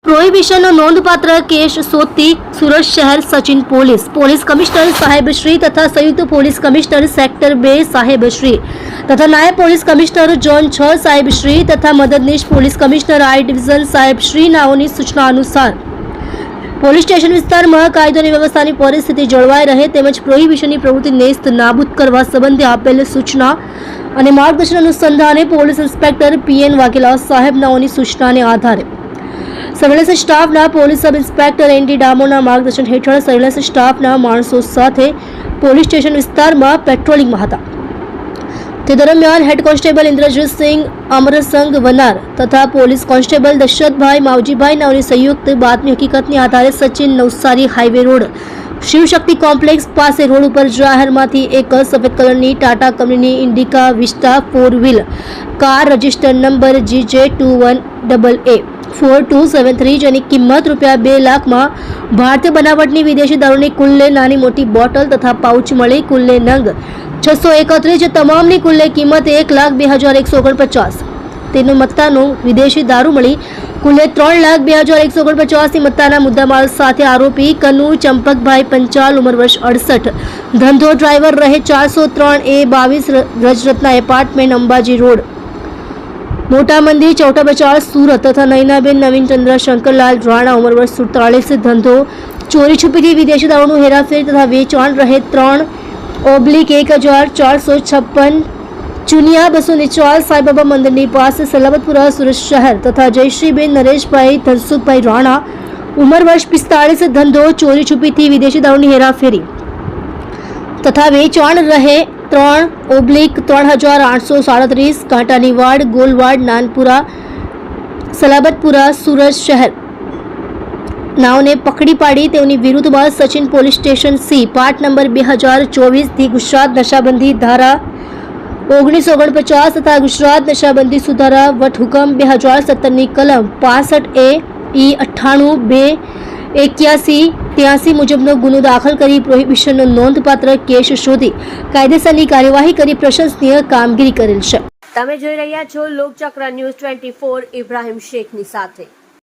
પ્રોહિબિશનનો નોંધપાત્ર કેસ શોધતી સુરત શહેર Sachin police commissioner સાહેબશ્રી તથા સંયુક્ત પોલીસ કમિશનર સેક્ટર 2 સાહેબશ્રી તથા નાયબ પોલીસ કમિશનર ઝોન 6 સાહેબશ્રી તથા મદદનીશ પોલીસ કમિશનર આઈ ડિવિઝન સાહેબશ્રીનાઓની સૂચના અનુસાર પોલીસ સ્ટેશન વિસ્તારમાં કાયદો અને વ્યવસ્થાની પરિસ્થિતિ જળવાઈ રહે તેમજ પ્રોહિબિશનની પ્રવૃત્તિ નેસ્ત નાબૂદ કરવા સંબંધે આપેલ સૂચના અને માર્ગદર્શન અનુસંધાને પોલીસ ઇન્સ્પેક્ટર પીએન વાઘેલા સાહેબનાઓની સૂચનાને આધારે સર્વેલન્સ સ્ટાફના પોલીસ સબ ઇન્સ્પેક્ટર એનડી ડામોરના માર્ગદર્શન હેઠળ સર્વેલન્સ સ્ટાફના માણસો સાથે પોલીસ સ્ટેશન વિસ્તારમાં પેટ્રોલિંગમાં હતા। તે દરમિયાન હેડ કોન્સ્ટેબલ ઇન્દ્રજીતસિંહ અમરસંગ વનાર તથા પોલીસ કોન્સ્ટેબલ દશરથભાઈ માવજીભાઈ નાઓની સંયુક્ત બાતમી હકીકતની આધારે Sachin Navsari highway road Shivshakti complex પાસે રોડ ઉપર જાહેરમાંથી એક સફેદ કલરની ટાટા કંપનીની Indica vista 4 wheel car register number GJ21AA 4273 જેની કિંમત ₹2 લાખમાં ભારતીય બનાવટની વિદેશી દારૂની કુલ્લે નાની મોટી બોટલ તથા પાઉચ મળી કુલ્લે નંગ 631 તમામની કુલ્લે કિંમત 1,02,149 તેનું મત્તાનું વિદેશી દારૂ મળી કુલ્લે 3,02,149 મત્તાના મુદ્દામાલ સાથે આરોપી કનુ ચંપકભાઈ પંચાલ ઉંમર વર્ષ 68 ધંધો ડ્રાઈવર રહે 403A22 રજરત્ના એપાર્ટમેન્ટ અંબાજી રોડ મોટા મંદિર ચૌટા બચાવ સુરત તથા નયનાબેન નવીનચંદ્ર શંકરલાલ રાણા ઉંમર વર્ષ 47 ધંધો ચોરી છુપીથી વિદેશી દારૂનું હેરાફેર તથા વેચાણ રહે 3/1456 ચુનિયા 204 સાંઈબાબા મંદિરની પાસે સલાબતપુરા સુરત શહેર તથા જયશ્રીબેન નરેશભાઈ ધનસુખભાઈ રાણા ઉંમર વર્ષ 45 ધંધો ચોરી છુપીથી વિદેશી દારૂની હેરાફેરી તથા વેચાણ રહે 3/3837 કાંટાની વાડ ગોલવાડ નાનપુરા સલાબતપુરા સુરત શહેર નાઓને પકડી પાડી તેઓની વિરુદ્ધમાં Sachin police station C part number 2024 Gujarat નશાબંધી ધારા 1949 તથા ગુજરાત નશાબંધી સુધારા વટહુકમ 2017ની કલમ 65A E 98/28183 મુજબનો ગુનો દાખલ કરી પ્રોહિબિશનનો નોંધપાત્ર કેસ શોધી કાયદેસરની કાર્યવાહી કરી પ્રશંસનીય કામગીરી કરેલ છે। તમે જોઈ રહ્યા છો લોકચક્ર ન્યૂઝ 24 ઇબ્રાહિમ શેખની સાથે।